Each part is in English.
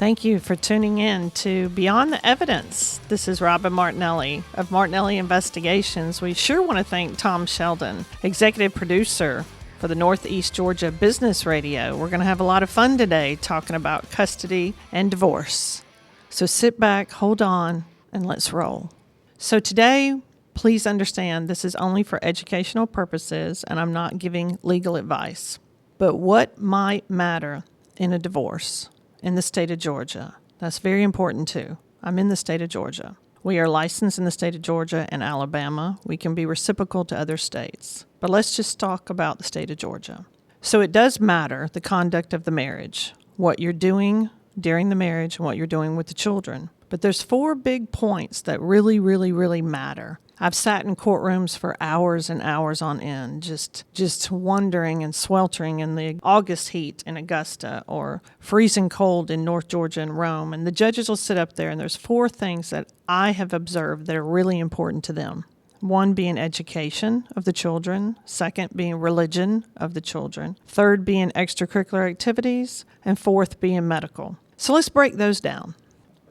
Thank you for tuning in to Beyond the Evidence. This is Robin Martinelli of Martinelli Investigations. We sure want to thank Tom Sheldon, executive producer for the Northeast Georgia Business Radio. We're going to have a lot of fun today talking about custody and divorce. So sit back, hold on, and let's roll. So today, please understand this is only for educational purposes, and I'm not giving legal advice. But what might matter in a divorce in the state of Georgia? That's very important too. I'm in the state of Georgia. We are licensed in the state of Georgia and Alabama. We can be reciprocal to other states. But let's just talk about the state of Georgia. So it does matter the conduct of the marriage, what you're doing during the marriage and what you're doing with the children. But there's 4 big points that really matter. I've sat in courtrooms for hours and hours on end, just wondering and sweltering in the August heat in Augusta or freezing cold in North Georgia and Rome. And the judges will sit up there, and there's 4 things that I have observed that are really important to them. 1 being education of the children, 2nd being religion of the children, 3rd being extracurricular activities, and 4th being medical. So let's break those down.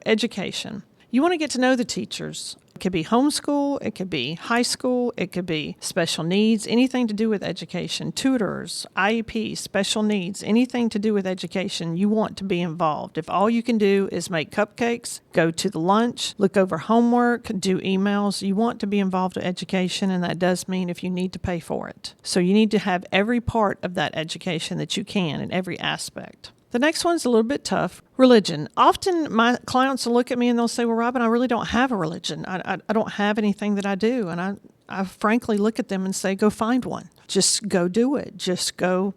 Education. You want to get to know the teachers. It could be homeschool, it could be high school, it could be special needs, anything to do with education, tutors, IEP, special needs, anything to do with education, you want to be involved. If all you can do is make cupcakes, go to the lunch, look over homework, do emails, you want to be involved in education, and that does mean if you need to pay for it. So you need to have every part of that education that you can in every aspect. The next one's a little bit tough. Religion. Often my clients will look at me and they'll say, well, Robin, I really don't have a religion. I don't have anything that I do. And I frankly look at them and say, go find one. Just go do it. Just go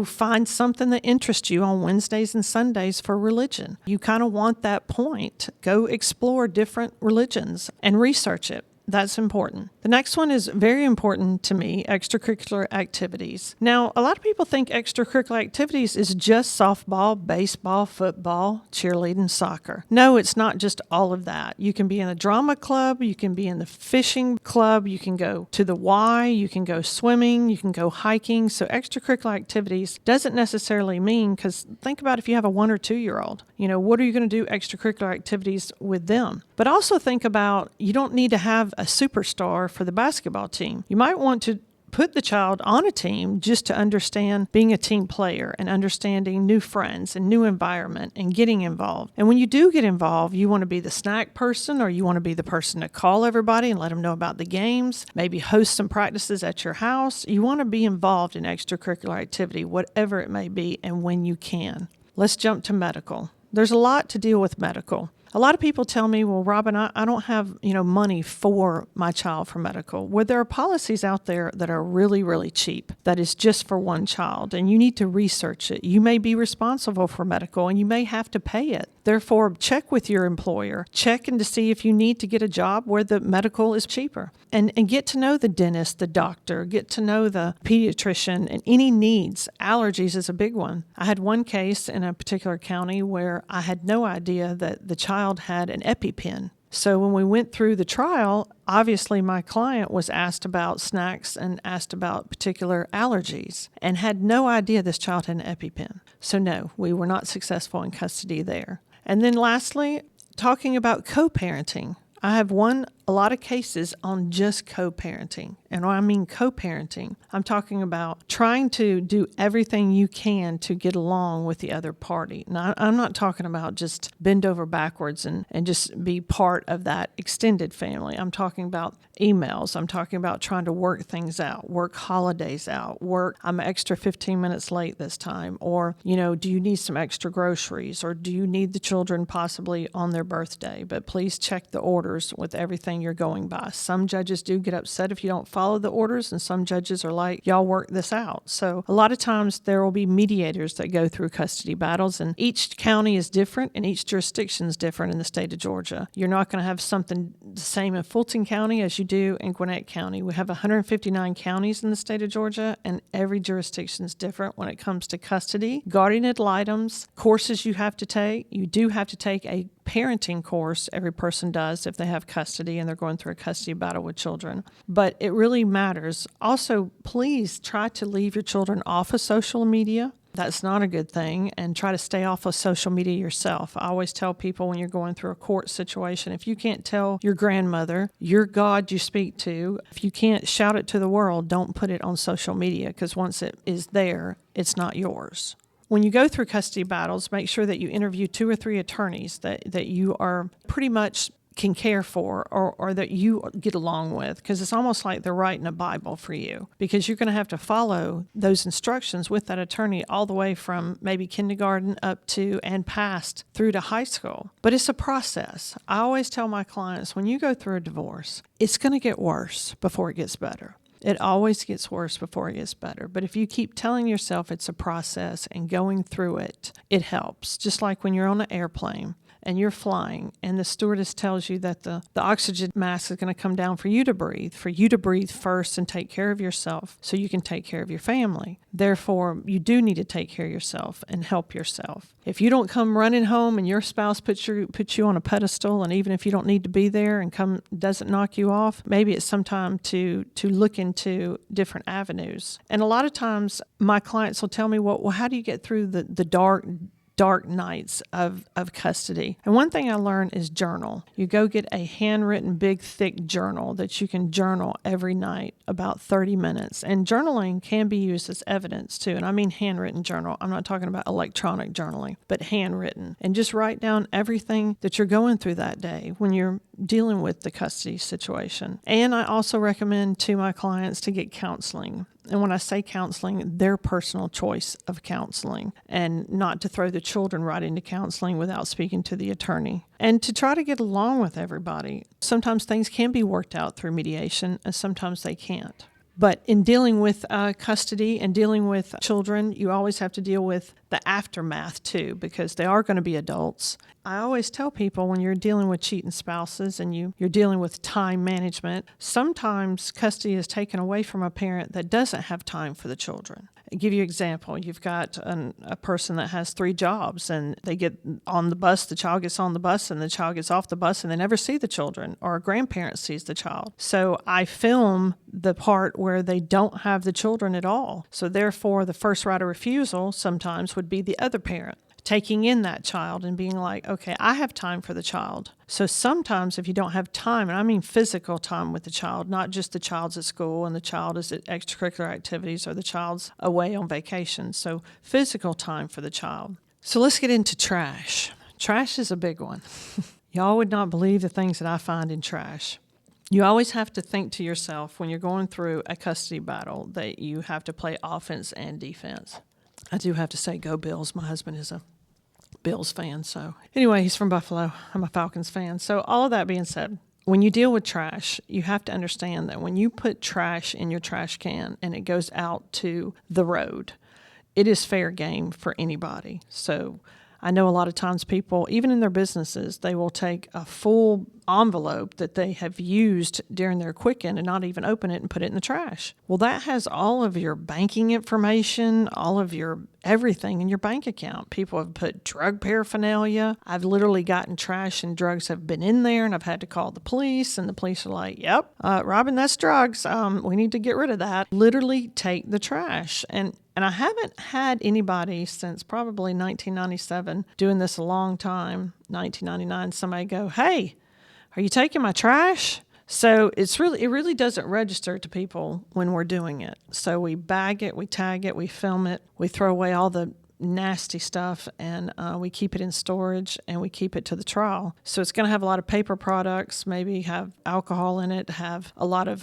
find something that interests you on Wednesdays and Sundays for religion. You kind of want that point. Go explore different religions and research it. That's important. The next one is very important to me, extracurricular activities. Now, a lot of people think extracurricular activities is just softball, baseball, football, cheerleading, soccer. No, it's not just all of that. You can be in a drama club, you can be in the fishing club, you can go to the Y, you can go swimming, you can go hiking. So extracurricular activities doesn't necessarily mean, because think about if you have a 1 or 2 year old, what are you going to do extracurricular activities with them? But also think about, you don't need to have a superstar for the basketball team. You might want to put the child on a team just to understand being a team player and understanding new friends and new environment and getting involved. And when you do get involved, you want to be the snack person, or you want to be the person to call everybody and let them know about the games, maybe host some practices at your house. You want to be involved in extracurricular activity, whatever it may be, and when you can. Let's jump to medical. There's a lot to deal with medical. A lot of people tell me, well, Robin, I don't have, money for my child for medical. Well, there are policies out there that are really cheap, that is just for one child, and you need to research it. You may be responsible for medical, and you may have to pay it. Therefore, check with your employer. Check in to see if you need to get a job where the medical is cheaper. And get to know the dentist, the doctor, get to know the pediatrician, and any needs. Allergies is a big one. I had one case in a particular county where I had no idea that the child had an EpiPen. So when we went through the trial, obviously my client was asked about snacks and asked about particular allergies and had no idea this child had an EpiPen. So no, we were not successful in custody there. And then lastly, talking about co-parenting. I have won a lot of cases on just co-parenting. And when I mean co-parenting, I'm talking about trying to do everything you can to get along with the other party. Now, I'm not talking about just bend over backwards and just be part of that extended family. I'm talking about emails. I'm talking about trying to work things out, work holidays out, I'm extra 15 minutes late this time. Or, do you need some extra groceries? Or do you need the children possibly on their birthday? But please check the orders with everything you're going by. Some judges do get upset if you don't follow the orders, and some judges are like, y'all work this out. So a lot of times there will be mediators that go through custody battles, and each county is different and each jurisdiction is different in the state of Georgia. You're not going to have something the same in Fulton County as you do in Gwinnett County. We have 159 counties in the state of Georgia, and every jurisdiction is different when it comes to custody, guardian ad litems, courses you have to take. You do have to take a parenting course. Every person does if they have custody and they're going through a custody battle with children. But it really matters. Also, please try to leave your children off of social media. That's not a good thing, and try to stay off of social media yourself. I always tell people when you're going through a court situation, if you can't tell your grandmother, your God you speak to, if you can't shout it to the world, don't put it on social media, because once it is there, it's not yours. When you go through custody battles, make sure that you interview 2 or 3 attorneys that you are pretty much can care for or that you get along with, because it's almost like they're writing a Bible for you, because you're going to have to follow those instructions with that attorney all the way from maybe kindergarten up to and past through to high school. But it's a process. I always tell my clients, when you go through a divorce, it's going to get worse before it gets better. It always gets worse before it gets better. But if you keep telling yourself it's a process and going through it, it helps. Just like when you're on an airplane and you're flying and the stewardess tells you that the oxygen mask is going to come down for you to breathe first and take care of yourself so you can take care of your family. Therefore, you do need to take care of yourself and help yourself. If you don't come running home and your spouse puts you on a pedestal, and even if you don't need to be there and doesn't knock you off, maybe it's some time to look into different avenues. And a lot of times my clients will tell me, well, how do you get through the dark nights of custody? And one thing I learned is journal. You go get a handwritten, big, thick journal that you can journal every night, about 30 minutes. And journaling can be used as evidence too. And I mean handwritten journal. I'm not talking about electronic journaling, but handwritten. And just write down everything that you're going through that day when you're dealing with the custody situation. And I also recommend to my clients to get counseling. And when I say counseling, their personal choice of counseling, and not to throw the children right into counseling without speaking to the attorney. And to try to get along with everybody. Sometimes things can be worked out through mediation, and sometimes they can't. But in dealing with custody and dealing with children, you always have to deal with the aftermath too, because they are going to be adults. I always tell people, when you're dealing with cheating spouses and you're dealing with time management, sometimes custody is taken away from a parent that doesn't have time for the children. I'll give you an example. You've got a person that has 3 jobs, and they get on the bus, the child gets on the bus, and the child gets off the bus, and they never see the children, or a grandparent sees the child. So I film the part where they don't have the children at all. So therefore, the first right of refusal sometimes would be the other parent taking in that child and being like, okay, I have time for the child. So sometimes if you don't have time, and I mean physical time with the child, not just the child's at school and the child is at extracurricular activities or the child's away on vacation. So physical time for the child. So let's get into trash. Trash is a big one. Y'all would not believe the things that I find in trash. You always have to think to yourself when you're going through a custody battle that you have to play offense and defense. I do have to say, go Bills. My husband is a Bills fan. So anyway, he's from Buffalo. I'm a Falcons fan. So all of that being said, when you deal with trash, you have to understand that when you put trash in your trash can and it goes out to the road, it is fair game for anybody. So I know a lot of times people, even in their businesses, they will take a full envelope that they have used during their Quicken and not even open it and put it in the trash. Well, that has all of your banking information, all of your everything in your bank account. People have put drug paraphernalia. I've literally gotten trash and drugs have been in there, and I've had to call the police, and the police are like, yep, Robin, that's drugs. We need to get rid of that. Literally take the trash. And I haven't had anybody since probably 1997, doing this a long time, 1999, somebody go, hey, are you taking my trash? So it really doesn't register to people when we're doing it. So we bag it, we tag it, we film it, we throw away all the nasty stuff, and we keep it in storage, and we keep it to the trial. So it's going to have a lot of paper products, maybe have alcohol in it, have a lot of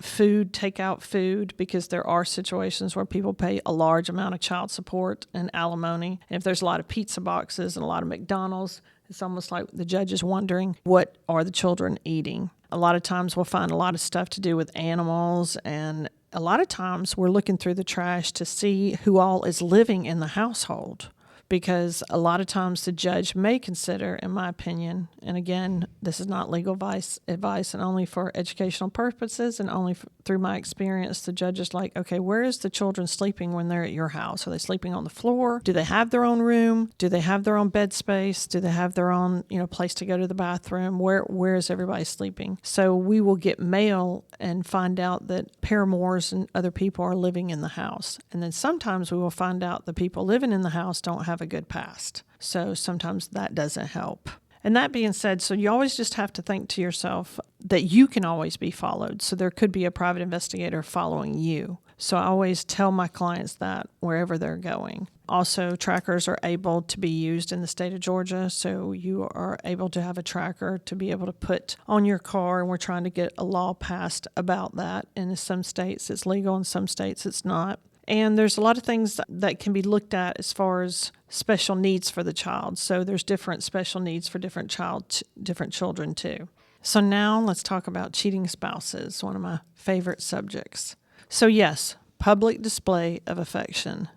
food, takeout food, because there are situations where people pay a large amount of child support and alimony. And if there's a lot of pizza boxes and a lot of McDonald's, it's almost like the judge is wondering, what are the children eating? A lot of times we'll find a lot of stuff to do with animals, and a lot of times we're looking through the trash to see who all is living in the household, because a lot of times the judge may consider, in my opinion, and again, this is not legal advice and only for educational purposes and only through my experience, the judge is like, okay, where is the children sleeping when they're at your house? Are they sleeping on the floor? Do they have their own room? Do they have their own bed space? Do they have their own, place to go to the bathroom? Where is everybody sleeping? So we will get mail and find out that paramours and other people are living in the house. And then sometimes we will find out the people living in the house don't have a good past. So sometimes that doesn't help. And that being said, so you always just have to think to yourself that you can always be followed. So there could be a private investigator following you. So I always tell my clients that wherever they're going. Also, trackers are able to be used in the state of Georgia. So you are able to have a tracker to be able to put on your car. And we're trying to get a law passed about that. And in some states it's legal, in some states it's not. And there's a lot of things that can be looked at as far as special needs for the child. So there's different special needs for different children too. So now let's talk about cheating spouses, one of my favorite subjects. So yes, public display of affection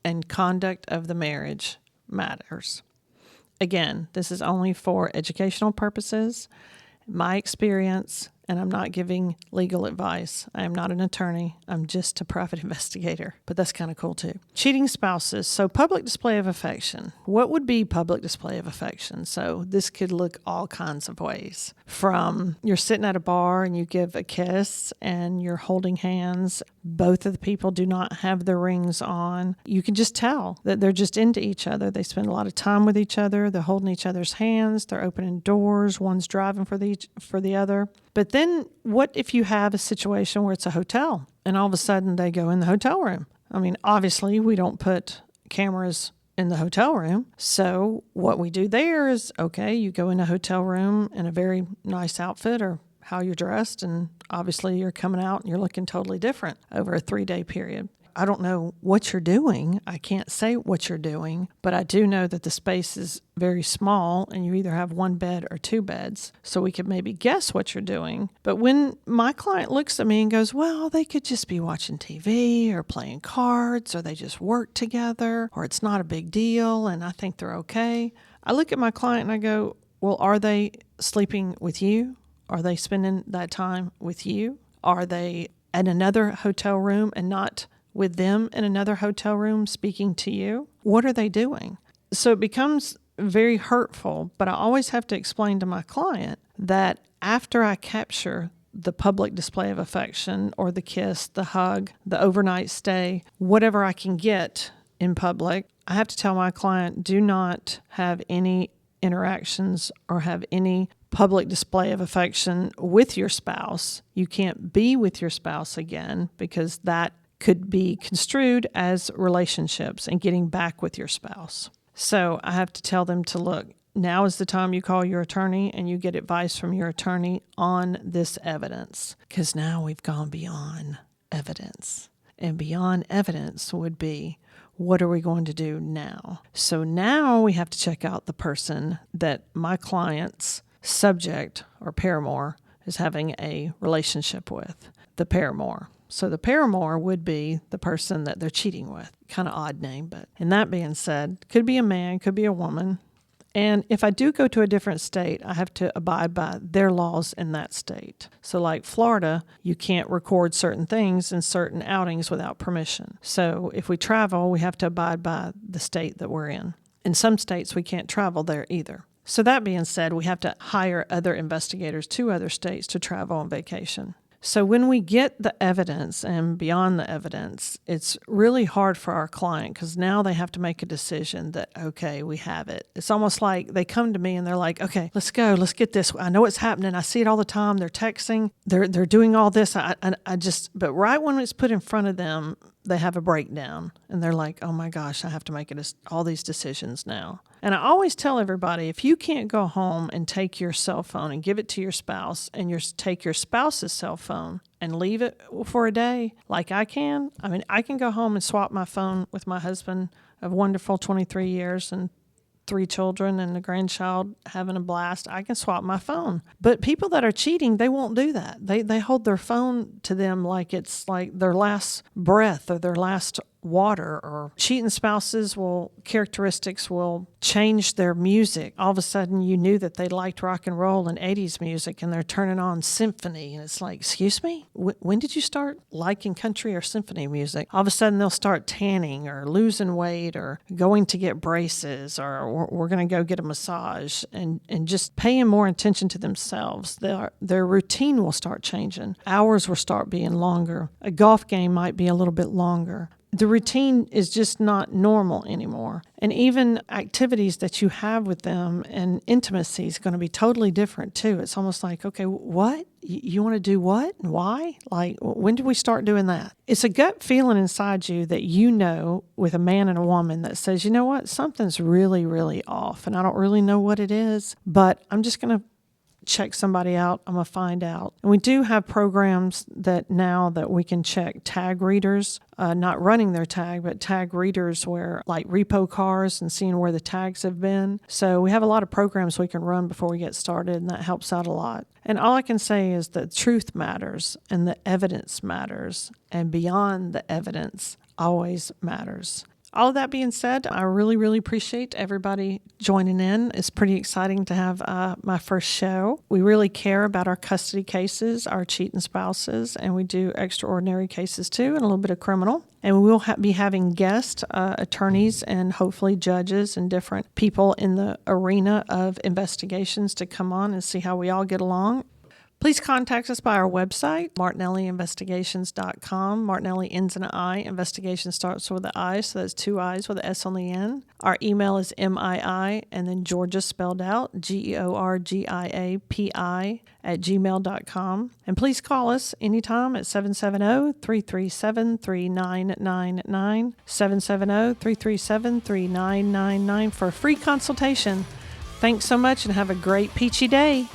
and conduct of the marriage matters. Again, this is only for educational purposes, my experience, and I'm not giving legal advice. I am not an attorney. I'm just a private investigator, but that's kind of cool too. Cheating spouses. So public display of affection. What would be public display of affection? So this could look all kinds of ways. From you're sitting at a bar and you give a kiss and you're holding hands. Both of the people do not have their rings on. You can just tell that they're just into each other. They spend a lot of time with each other. They're holding each other's hands. They're opening doors. One's driving for the other. But then what if you have a situation where it's a hotel and all of a sudden they go in the hotel room? I mean, obviously we don't put cameras in the hotel room. So what we do there is, okay, you go in a hotel room in a very nice outfit or how you're dressed, and obviously you're coming out and you're looking totally different over a 3-day period. I don't know what you're doing. I can't say what you're doing, but I do know that the space is very small and you either have one bed or 2 beds. So we could maybe guess what you're doing. But when my client looks at me and goes, well, they could just be watching TV or playing cards, or they just work together, or it's not a big deal and I think they're okay. I look at my client and I go, well, are they sleeping with you? Are they spending that time with you? Are they at another hotel room and not with them in another hotel room speaking to you? What are they doing? So it becomes very hurtful, but I always have to explain to my client that after I capture the public display of affection or the kiss, the hug, the overnight stay, whatever I can get in public, I have to tell my client, do not have any interactions or have any public display of affection with your spouse. You can't be with your spouse again because that could be construed as relationships and getting back with your spouse. So I have to tell them to look, now is the time you call your attorney and you get advice from your attorney on this evidence, because now we've gone beyond evidence. And beyond evidence would be, what are we going to do now? So now we have to check out the person that my client's subject or paramour is having a relationship with, the paramour. So the paramour would be the person that they're cheating with. Kind of odd name, but and that being said, could be a man, could be a woman. And if I do go to a different state, I have to abide by their laws in that state. So like Florida, you can't record certain things in certain outings without permission. So if we travel, we have to abide by the state that we're in. In some states, we can't travel there either. So that being said, we have to hire other investigators to other states to travel on vacation. So when we get the evidence and beyond the evidence, it's really hard for our client because now they have to make a decision that, okay, we have it. It's almost like they come to me and they're like, okay, let's go, let's get this. I know it's happening. I see it all the time. They're texting. They're doing all this. But right when it's put in front of them, they have a breakdown and they're like, oh my gosh, I have to make all these decisions now. And I always tell everybody, if you can't go home and take your cell phone and give it to your spouse and take your spouse's cell phone and leave it for a day like I can, I can go home and swap my phone with my husband of wonderful 23 years and 3 children and a grandchild having a blast. I can swap my phone. But people that are cheating, they won't do that. They hold their phone to them like it's like their last breath or their last water, or cheating spouses characteristics will change their music. All of a sudden you knew that they liked rock and roll and 80s music, and they're turning on symphony, and it's like, excuse me? When did you start liking country or symphony music? All of a sudden they'll start tanning or losing weight or going to get braces, or we're going to go get a massage, and just paying more attention to themselves. Their routine will start changing. Hours will start being longer. A golf game might be a little bit longer. The routine is just not normal anymore. And even activities that you have with them and intimacy is going to be totally different too. It's almost like, okay, what? You want to do what and why? Like, when did we start doing that? It's a gut feeling inside you that you know with a man and a woman that says, you know what? Something's really, really off, and I don't really know what it is, but I'm just going to check somebody out. I'm going to find out. And we do have programs that we can check tag readers, not running their tag, but tag readers where like repo cars and seeing where the tags have been. So we have a lot of programs we can run before we get started, and that helps out a lot. And all I can say is that truth matters and the evidence matters, and beyond the evidence always matters. All of that being said, I really, really appreciate everybody joining in. It's pretty exciting to have my first show. We really care about our custody cases, our cheating spouses, and we do extraordinary cases too, and a little bit of criminal. And we will be having guest attorneys and hopefully judges and different people in the arena of investigations to come on and see how we all get along. Please contact us by our website, martinelliinvestigations.com. Martinelli ends in an I. Investigation starts with an I, so that's 2 I's with an S on the end. Our email is MII, and then Georgia spelled out, GeorgiaPI @gmail.com. And please call us anytime at 770-337-3999, 770-337-3999 for a free consultation. Thanks so much and have a great peachy day.